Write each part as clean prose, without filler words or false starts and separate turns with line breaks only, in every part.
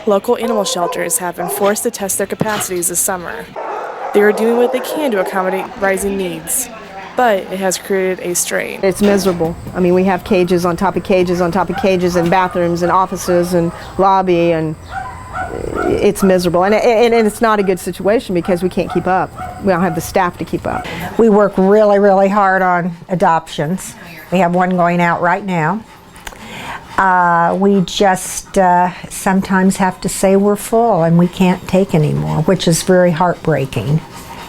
Local animal shelters have been forced to test their capacities this summer. They are doing what they can to accommodate rising needs, but it has created a strain.
It's miserable. I mean, we have cages on top of cages on top of cages and bathrooms and offices and lobby, and it's miserable. And it's not a good situation because we can't keep up. We don't have the staff to keep up.
We work really, really hard on adoptions. We have one going out right now. We just sometimes have to say we're full and we can't take anymore, which is very heartbreaking.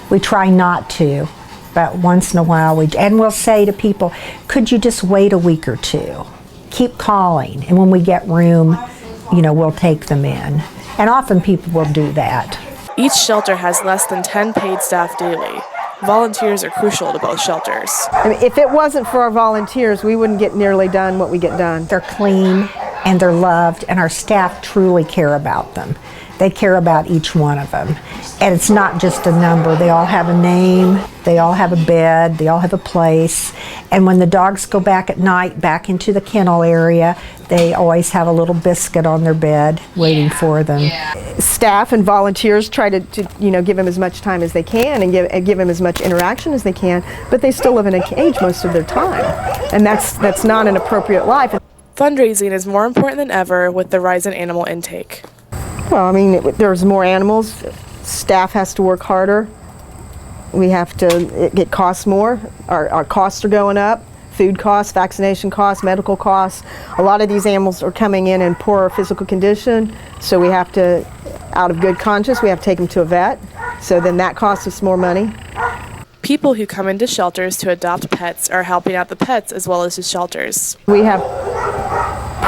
We try not to, but once in a while we'll say to people, could you just wait a week or two? Keep calling, and when we get room, we'll take them in. And often people will do that.
Each shelter has less than 10 paid staff daily. Volunteers are crucial to both shelters.
I mean, if it wasn't for our volunteers, we wouldn't get nearly done what we get done.
They're clean and they're loved, and our staff truly care about them. They care about each one of them. And it's not just a number. They all have a name, they all have a bed, they all have a place. And when the dogs go back at night, back into the kennel area, they always have a little biscuit on their bed waiting for them.
Staff and volunteers try to give them as much time as they can and give them as much interaction as they can, but they still live in a cage most of their time. And that's not an appropriate life.
Fundraising is more important than ever with the rise in animal intake.
Well, I mean, there's more animals. Staff has to work harder. It costs more. Our costs are going up. Food costs, vaccination costs, medical costs. A lot of these animals are coming in poor physical condition, so we have to, out of good conscience, we have to take them to a vet. So then that costs us more money.
People who come into shelters to adopt pets are helping out the pets as well as the shelters.
We have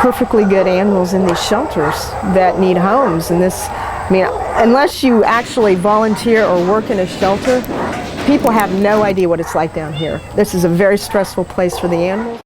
perfectly good animals in these shelters that need homes, and unless you actually volunteer or work in a shelter, people have no idea what it's like down here. This is a very stressful place for the animals.